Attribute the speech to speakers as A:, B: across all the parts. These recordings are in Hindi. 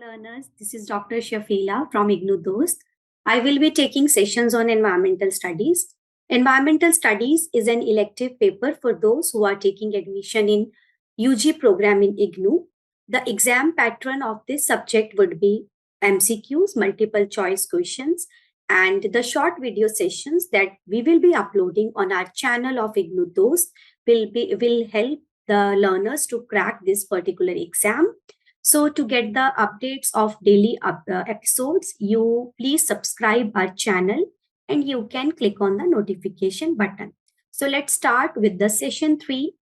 A: learners. This is Dr. Shafila from IGNU Dost. I will be taking sessions on environmental studies. Environmental studies is an elective paper for those who are taking admission in UG program in IGNU. The exam pattern of this subject would be MCQs, multiple choice questions, and the short video sessions that we will be uploading on our channel of IGNU Dost will help the learners to crack this particular exam. So to get the updates of daily episodes, you please subscribe our channel and you can click on the notification button. So let's start with the session 3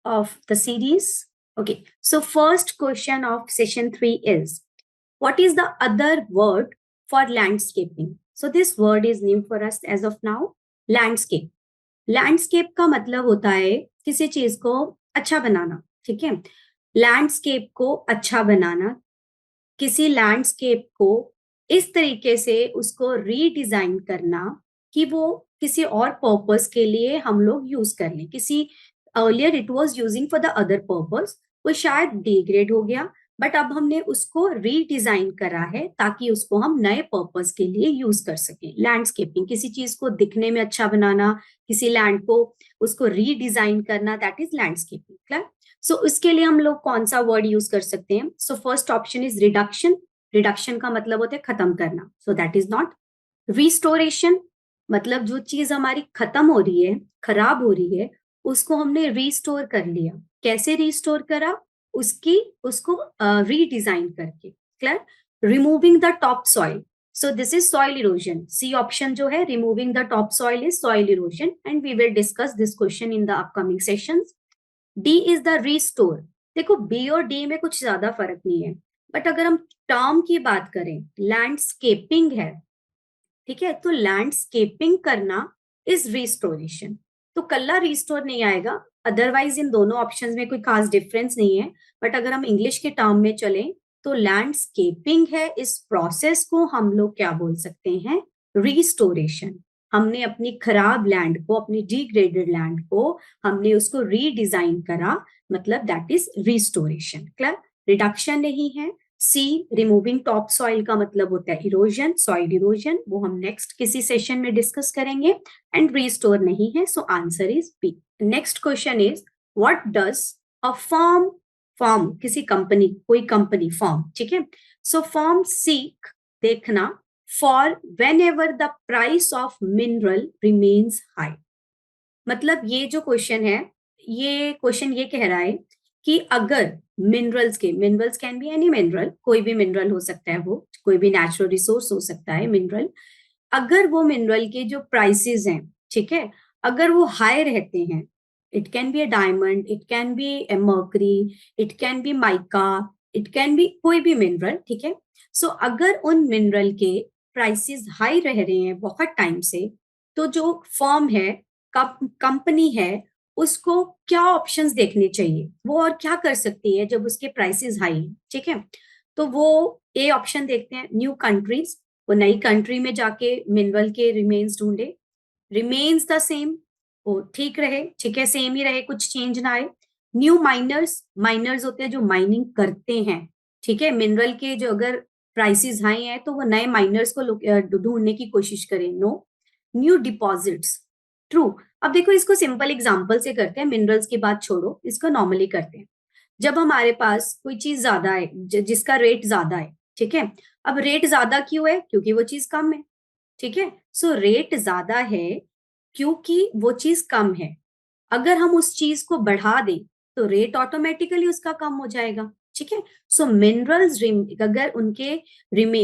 A: of the series. Okay, so first question of session 3 is, what is the other word for landscaping? So this word is new for us as of now, landscape. Landscape का मतलब होता है किसी चीज को अच्छा बनाना, ठीक है। लैंडस्केप को अच्छा बनाना, किसी लैंडस्केप को इस तरीके से उसको रीडिजाइन करना कि वो किसी और पर्पस के लिए हम लोग यूज कर लें। किसी earlier it was using for the other purpose, वो शायद डिग्रेड हो गया, बट अब हमने उसको रीडिजाइन करा है ताकि उसको हम नए पर्पस के लिए यूज कर सकें। लैंडस्केपिंग, किसी चीज को दिखने में अच्छा बनाना, किसी लैंड को उसको रीडिजाइन करना, दैट इज लैंडस्केपिंग। क्लियर? सो इसके लिए हम लोग कौन सा वर्ड यूज कर सकते हैं? So first option is reduction. Reduction का मतलब होता है खत्म करना, so that is not. Restoration, मतलब जो चीज हमारी खत्म हो रही है, खराब हो रही है, उसको हमने रिस्टोर कर लिया। कैसे रिस्टोर करा? उसको रीडिजाइन करके। Clear? Removing the top soil, so this is soil erosion. C option जो है, removing the top soil is soil erosion, and we will discuss this question in the upcoming sessions. D is the restore. देखो, बी और डी में कुछ ज्यादा फर्क नहीं है, बट अगर हम टर्म की बात करें, लैंडस्केपिंग है, ठीक है, तो लैंडस्केपिंग करना इज रिस्टोरेशन। तो कल्ला रिस्टोर नहीं आएगा, अदरवाइज इन दोनों ऑप्शंस में कोई खास डिफरेंस नहीं है। बट अगर हम इंग्लिश के टर्म में चलें तो लैंडस्केपिंग है, इस प्रोसेस को हम लोग क्या बोल सकते हैं? रिस्टोरेशन। हमने अपनी खराब लैंड को, अपनी डिग्रेडेड लैंड को हमने उसको रीडिजाइन करा, मतलब that is restoration. Clear? Reduction नहीं है। सी, रिमूविंग टॉप सॉइल का मतलब होता है इरोजन, सॉइल इरोजन, वो हम नेक्स्ट किसी सेशन में डिस्कस करेंगे। एंड रिस्टोर नहीं है, so answer is B. Next question is, what does a firm, firm किसी कंपनी, कोई कंपनी, फर्म, ठीक है। सो फर्म सीक, देखना, for whenever the price of mineral remains high. मतलब ये जो क्वेश्चन है, ये क्वेश्चन ये कह रहा है कि अगर मिनरल्स के, minerals can be any mineral, कोई भी मिनरल हो सकता है, वो कोई भी नेचुरल रिसोर्स हो सकता है मिनरल, अगर वो मिनरल के जो प्राइसेस हैं, ठीक है, अगर वो हाई रहते हैं, it can be a diamond, it can be A mercury, it can be mica, it can be कोई भी मिनरल, ठीक है। सो अगर उन मिनरल के प्राइसेस हाई रह रहे हैं बहुत टाइम से, तो जो फर्म है, कंपनी है, उसको क्या ऑप्शंस देखने चाहिए, वो और क्या कर सकती है जब उसके प्राइसेस हाई है, ठीक है। तो वो ए ऑप्शन देखते हैं, न्यू कंट्रीज, वो नई कंट्री में जाके मिनरल के रिमेन्स ढूंढे। रिमेन्स द सेम, वो ठीक रहे, ठीक है, सेम ही रहे, कुछ चेंज ना आए। न्यू माइनर्स, माइनर्स होते हैं जो माइनिंग करते हैं, ठीक है, मिनरल के जो अगर प्राइसेस हाई हैं तो वो नए माइनर्स को ढूंढने की कोशिश करें। नो। New deposits, true. अब देखो, इसको सिंपल एग्जांपल से करते हैं, मिनरल्स की बात छोड़ो, इसको नॉर्मली करते हैं। जब हमारे पास कोई चीज ज्यादा है, जिसका रेट ज्यादा है, ठीक है। अब रेट ज्यादा क्यों है? क्योंकि वो चीज कम है, ठीक है। सो रेट ज्यादा है क्योंकि वो चीज कम है। अगर हम उस चीज को बढ़ा दें तो रेट ऑटोमेटिकली उसका कम हो जाएगा, ठीक है। सो मिनरल्स, अगर उनके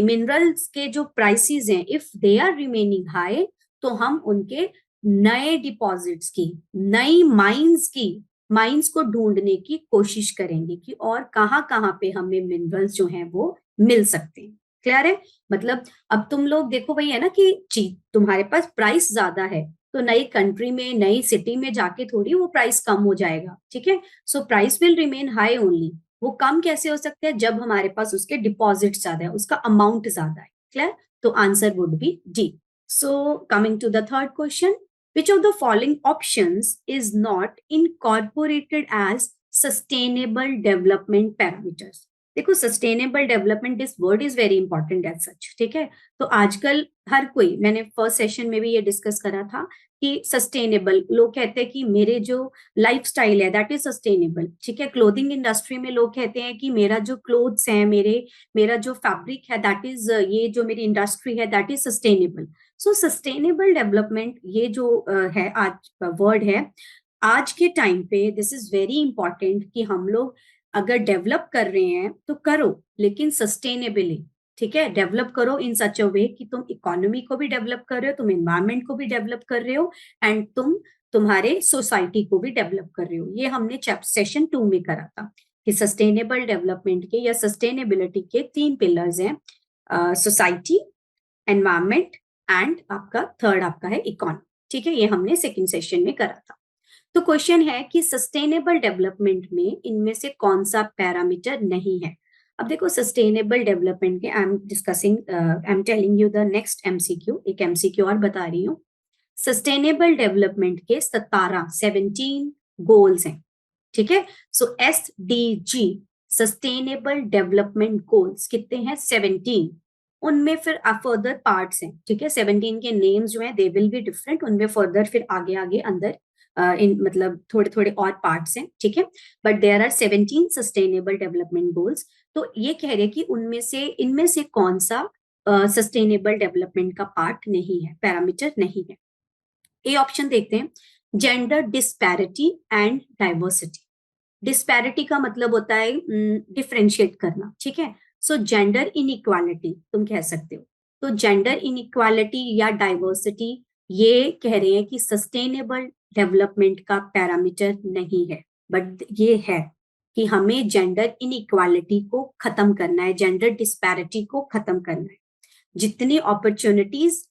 A: मिनरल्स के जो प्राइसेस हैं, if they are remaining high, तो हम उनके नए डिपॉजिट्स की, नई माइंस को ढूंढने की कोशिश करेंगे कि और कहाँ पे हमें मिनरल्स जो हैं वो मिल सकते हैं। क्लियर है? मतलब अब तुम लोग देखो वही है ना कि तुम्हारे पास प्राइस ज्यादा है, तो नई कंट्री में, नई सिटी में जाके थोड़ी वो प्राइस कम हो जाएगा, ठीक है। So price will remain high only. वो कम कैसे हो सकते हैं? जब हमारे पास उसके डिपॉजिट ज्यादा है, उसका अमाउंट ज्यादा है। क्लियर? तो answer would be D. So coming to the third question, which of the following options is not incorporated as sustainable development parameters? देखो sustainable development this word is very important as such, ठीक है। तो आजकल हर कोई, मैंने फर्स्ट सेशन में भी ये डिस्कस करा था कि सस्टेनेबल, लोग कहते हैं कि मेरे जो लाइफस्टाइल है दैट इज सस्टेनेबल, ठीक है। क्लोथिंग इंडस्ट्री में लोग कहते हैं कि मेरा जो क्लोथ्स है, मेरा जो फैब्रिक है दैट इज, ये जो मेरी इंडस्ट्री है that is sustainable. So sustainable development ये जो है आज वर्ड है, आज के टाइम पे दिस इज वेरी इंपॉर्टेंट कि हम लोग अगर डेवलप कर रहे हैं तो करो, लेकिन सस्टेनेबली, ठीक है। डेवलप करो इन सच अ वे कि तुम इकोनॉमी को भी डेवलप कर रहे हो, तुम एनवायरमेंट को भी डेवलप कर रहे हो, एंड तुम्हारे सोसाइटी को भी डेवलप कर रहे हो। ये हमने सेशन 2 में करा था कि सस्टेनेबल डेवलपमेंट के या सस्टेनेबिलिटी के 3 पिलर्स हैं, सोसाइटी, एनवायरमेंट एंड आपका थर्ड आपका है इकोनॉमी, ठीक है। ये हमने सेकेंड सेशन में करा था। तो क्वेश्चन है कि सस्टेनेबल डेवलपमेंट में इनमें से कौन सा पैरामीटर नहीं है। अब देखो सस्टेनेबल डेवलपमेंट के I am telling you the next MCQ, एक एमसीक्यू और बता रही हूँ। सस्टेनेबल डेवलपमेंट के 17 गोल्स हैं, ठीक है। सो SDG, सस्टेनेबल डेवलपमेंट गोल्स कितने हैं? 17। उनमें फिर फर्दर पार्ट्स हैं, ठीक है। 17 के नेम्स जो हैं दे विल बी डिफरेंट, उनमें फर्दर फिर आगे आगे अंदर इन मतलब थोड़े थोड़े और पार्ट्स हैं, ठीक है। But there are 17 sustainable development goals. तो ये कह रहे हैं कि इनमें से कौन सा सस्टेनेबल डेवलपमेंट का पार्ट नहीं है, पैरामीटर नहीं है। ए ऑप्शन देखते हैं, gender disparity and diversity. Disparity का मतलब होता है डिफरेंशिएट करना, ठीक है। सो जेंडर इनइक्वालिटी तुम कह सकते हो। तो जेंडर इनइक्वालिटी या डाइवर्सिटी ये कह रहे हैं कि सस्टेनेबल डेवलपमेंट का पैरामीटर नहीं है, बट ये है कि हमें जेंडर इनइक्वालिटी को खत्म करना है, जेंडर डिस्पैरिटी को खत्म करना है। जितनी अपॉर्चुनिटीज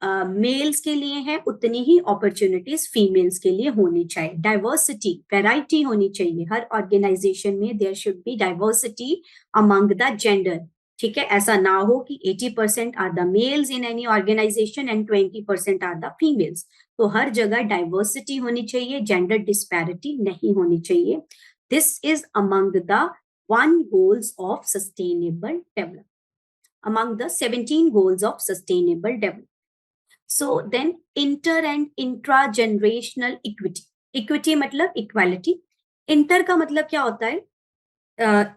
A: मेल्स के लिए है उतनी ही अपॉर्चुनिटीज फीमेल्स के लिए होनी चाहिए। डाइवर्सिटी, वैरायटी होनी चाहिए हर ऑर्गेनाइजेशन में, there should be diversity among the gender, ठीक है। ऐसा ना हो कि 80% are the males in any organisation and 20% are the females. तो हर जगह डाइवर्सिटी होनी चाहिए, जेंडर डिस्पैरिटी नहीं होनी चाहिए। This is among the 1 goals of sustainable development, among the 17 goals of sustainable development. So then inter and intra generational equity, equity मतलब इक्वालिटी, इंटर का मतलब क्या होता है?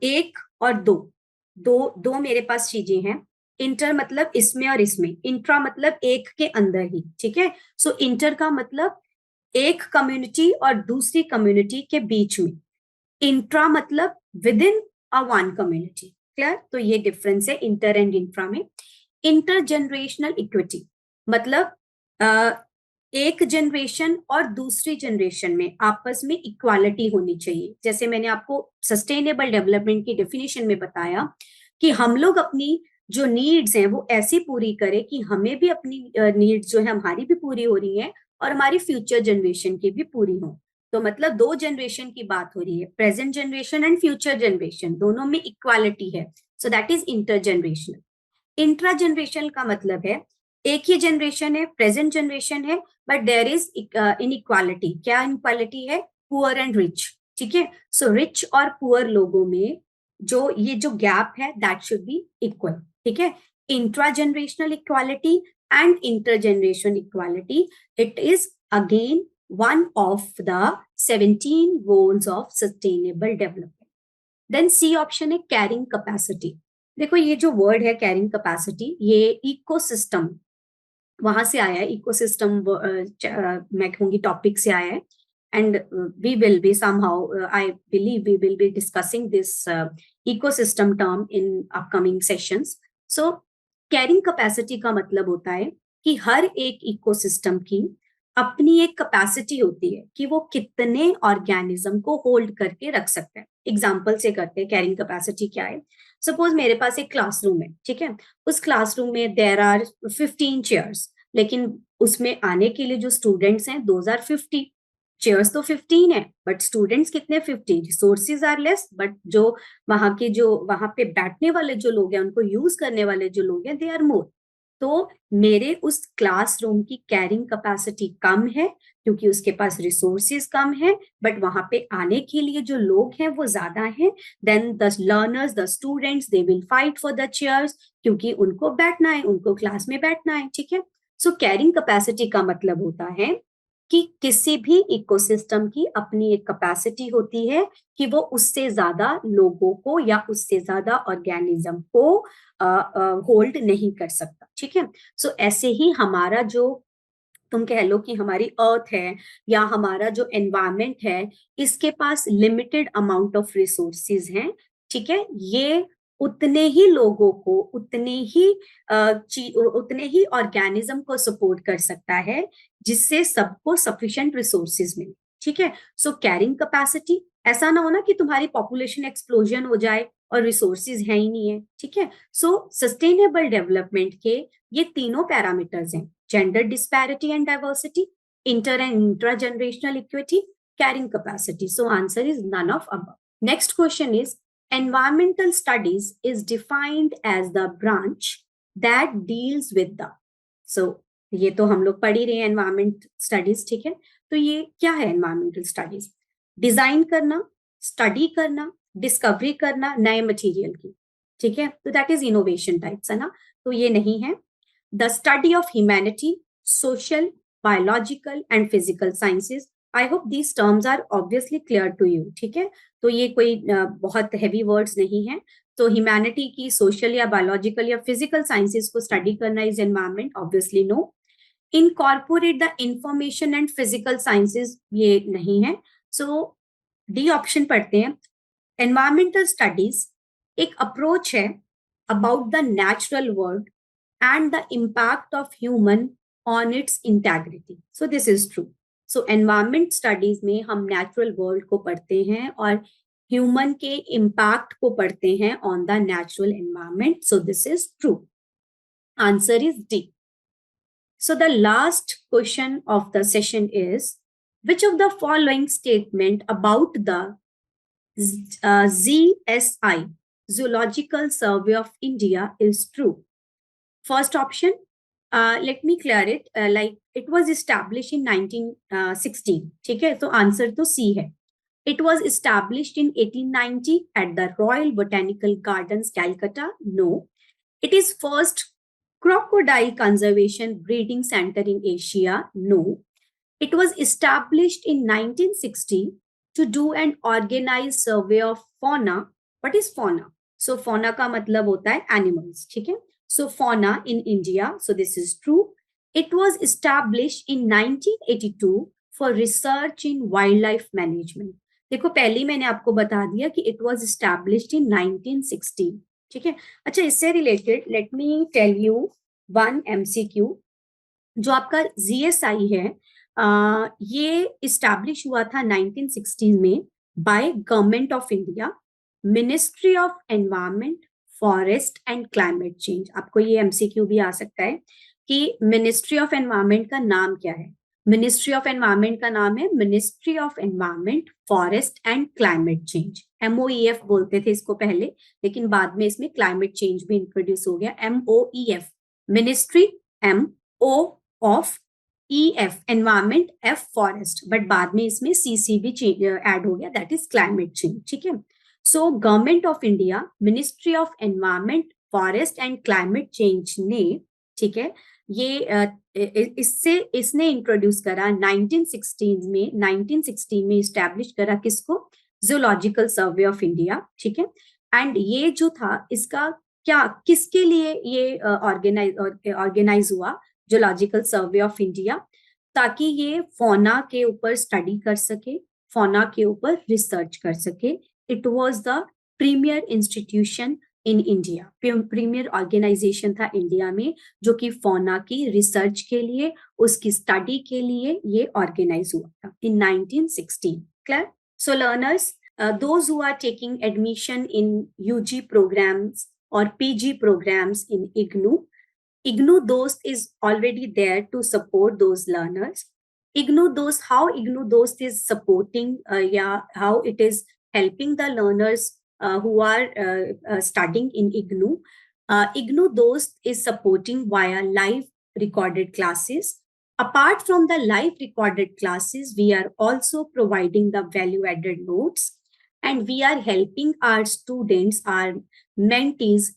A: एक और दो, दो मेरे पास चीजें हैं। इंटर मतलब इसमें और इसमें, इंट्रा मतलब एक के अंदर ही, ठीक है। सो इंटर का मतलब एक कम्युनिटी और दूसरी कम्युनिटी के बीच में, इंट्रा मतलब with in a one community. Clear? तो ये डिफरेंस है इंटर एंड इंट्रा में। इंटर जनरेशनल इक्विटी मतलब एक जनरेशन और दूसरी जनरेशन में आपस में इक्वालिटी होनी चाहिए। जैसे मैंने आपको सस्टेनेबल डेवलपमेंट की डेफिनेशन में बताया कि हम लोग अपनी जो नीड्स हैं वो ऐसी पूरी करें कि हमें भी अपनी नीड्स जो है हमारी भी पूरी हो रही है और हमारी फ्यूचर जनरेशन की भी पूरी हो। तो मतलब 2 जनरेशन की बात हो रही है, present generation and future generation, दोनों में इक्वालिटी है। So that is inter generational. Intra generation का मतलब है एक ही जनरेशन है, प्रेजेंट जनरेशन है, बट देयर इज इनइक्वालिटी। क्या इनइक्वालिटी है? पुअर एंड रिच, ठीक है। सो रिच और पुअर लोगों में ये जो गैप है दैट शुड बी इक्वल, ठीक है। Intra generational equality and inter generation equality, it is again one of the 17 goals of sustainable development. Then C option है कैरिंग कैपेसिटी। देखो ये जो वर्ड है कैरिंग कैपेसिटी, ये इकोसिस्टम वहां से आया है, इकोसिस्टम मैं कहूंगी टॉपिक से आया है। And we will be somehow, I believe we will be discussing this ecosystem term in upcoming sessions. So carrying capacity का मतलब होता है कि हर एक इकोसिस्टम की अपनी एक कैपेसिटी होती है कि वो कितने ऑर्गेनिज्म को होल्ड करके रख सकते हैं। एग्जाम्पल से करते हैं कैरिंग कैपेसिटी क्या है। सपोज मेरे पास एक क्लासरूम है, ठीक है। उस क्लासरूम में देयर आर 15 चेयर्स, लेकिन उसमें आने के लिए जो स्टूडेंट्स हैं दोज आर 50। चेयर्स तो 15 है बट स्टूडेंट्स कितने? 50। रिसोर्सेज आर लेस बट जो वहां पे बैठने वाले जो लोग हैं, उनको यूज करने वाले जो लोग हैं, दे आर मोर। तो मेरे उस क्लासरूम की कैरिंग कैपेसिटी कम है क्योंकि उसके पास रिसोर्सेज कम है, बट वहां पे आने के लिए जो लोग हैं वो ज्यादा हैं। Then the learners, the students, they will fight for the chairs क्योंकि उनको बैठना है, उनको क्लास में बैठना है। ठीक है, सो कैरिंग कैपेसिटी का मतलब होता है कि किसी भी इकोसिस्टम की अपनी एक कैपेसिटी होती है कि वो उससे ज्यादा लोगों को या उससे ज्यादा ऑर्गेनिज्म को होल्ड नहीं कर सकता। ठीक है, सो ऐसे ही हमारा जो, तुम कह लो कि हमारी अर्थ है या हमारा जो एनवायरमेंट है, इसके पास लिमिटेड अमाउंट ऑफ रिसोर्सेज हैं। ठीक है, ये उतने ही लोगों को, उतने ही ऑर्गेनिज्म को सपोर्ट कर सकता है जिससे सबको सफिशिएंट रिसोर्सेज मिले। ठीक है, सो कैरिंग कैपेसिटी, ऐसा ना हो ना कि तुम्हारी पॉपुलेशन एक्सप्लोजन हो जाए और रिसोर्सेज है ही नहीं है। ठीक है, सो सस्टेनेबल डेवलपमेंट के ये तीनों पैरामीटर्स हैं: gender disparity and diversity, inter and intra-generational equity, carrying capacity. So answer is none of above. Next question is, environmental studies is defined as the branch that deals with the. So ये तो हम लोग पढ़ ही रहे हैं एनवायरमेंट स्टडीज। ठीक है, तो ये क्या है एनवायरमेंटल स्टडीज? डिजाइन करना, स्टडी करना, डिस्कवरी करना नए मटेरियल की। ठीक है, तो दैट इज इनोवेशन टाइप्स, है ना, तो ये नहीं है। The study of humanity, social, biological and physical sciences. I hope these terms are obviously clear to you. ठीक है, तो ये कोई बहुत हेवी वर्ड्स नहीं है। तो ह्यूमैनिटी की, सोशल या बायोलॉजिकल या फिजिकल साइंसेस को स्टडी करना is environment? Obviously no. Incorporate the information and physical sciences, ये नहीं है। सो डी ऑप्शन पढ़ते हैं। एनवायरमेंटल स्टडीज एक अप्रोच है about the natural world and the impact of human on its integrity. So this is true. So environment studies में हम natural world को पढ़ते हैं और human के impact को पढ़ते हैं on the natural environment. So this is true. Answer is D. So the last question of the session is, which of the following statement about the ZSI, Zoological Survey of India, is true? First option, let me clear it, like it was established in 1916. ठीक है, तो आंसर तो सी है। It was established in 1890 at the Royal Botanical Gardens, Calcutta. No. It is first crocodile conservation breeding center in Asia. No. It was established in 1960 to do an organized survey of fauna. What is fauna? So fauna का मतलब होता है animals. ठीक है, so fauna in India. So this is true. It was established in 1982 for research in wildlife management. देखो पहले मैंने आपको बता दिया कि it was established in 1960. ठीक है, अच्छा इससे related let me tell you one MCQ। जो आपका ZSI है, ये इस्टेब्लिश हुआ था 1916 में by government of India, ministry of environment, forest and climate change. आपको ये MCQ भी आ सकता है कि मिनिस्ट्री ऑफ एनवायरमेंट का नाम क्या है। मिनिस्ट्री ऑफ एनवायरमेंट का नाम है ministry of environment, forest and climate change. MOEF बोलते थे इसको पहले, लेकिन बाद में इसमें क्लाइमेट चेंज भी इंट्रोड्यूस हो गया। MOEF, ministry, MO of EF environment, F forest, but बाद में इसमें CC भी ऐड हो गया, दैट इज क्लाइमेट चेंज। ठीक है, so government of India, ministry of environment, forest and climate change ने, ठीक है, ये इसने इंट्रोड्यूस करा 1916 में, 1916 में इस्टेब्लिश करा किसको? Zoological survey of India. ठीक है, एंड ये जो था इसका क्या, किसके लिए ये ऑर्गेनाइज हुआ? जूलॉजिकल सर्वे ऑफ इंडिया, ताकि ये फौना के ऊपर स्टडी कर सके, फौना के ऊपर रिसर्च कर सके। It was the premier institution in India, premier organisation था इंडिया में जो कि फौना की रिसर्च के लिए, उसकी स्टडी के लिए ये ऑर्गेनाइज हुआ था इन 1916। Clear? So learners, those who are taking admission in UG programs or PG programs in IGNOU Dost is already there to support those learners. IGNOU Dost, how IGNOU Dost is supporting, how it is helping the learners who are studying in IGNOU. IGNU Dost is supporting via live recorded classes. Apart from the live recorded classes, we are also providing the value added notes, and we are helping our students, our mentees,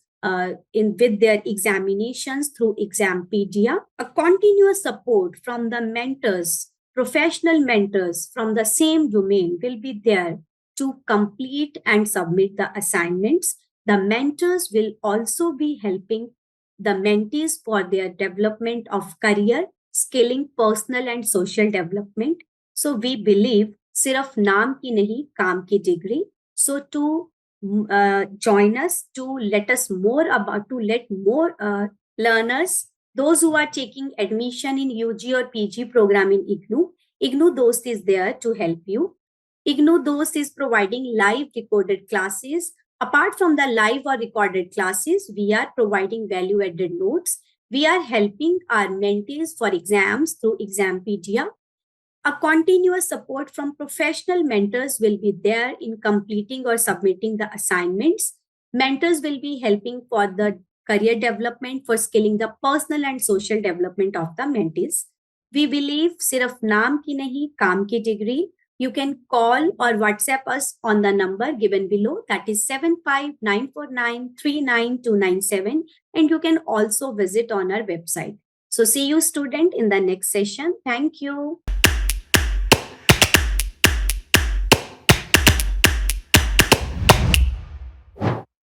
A: in with their examinations through Exampedia. A continuous support from the mentors, professional mentors from the same domain will be there to complete and submit the assignments. The mentors will also be helping the mentees for their development of career, skilling, personal and social development. So we believe सिर्फ नाम की नहीं काम की degree. So to join us, to let more learners, those who are taking admission in UG or PG program in IGNU Dost is there to help you. IGNU Dost is providing live recorded classes. Apart from the live or recorded classes, we are providing value added notes. We are helping our mentees for exams through Exampedia. A continuous support from professional mentors will be there in completing or submitting the assignments. Mentors will be helping for the career development, for skilling the personal and social development of the mentees. We believe सिर्फ नाम की नहीं काम की degree. You can call or WhatsApp us on the number given below, that is 75949 and you can also visit on our website. So see you student in the next session. Thank you.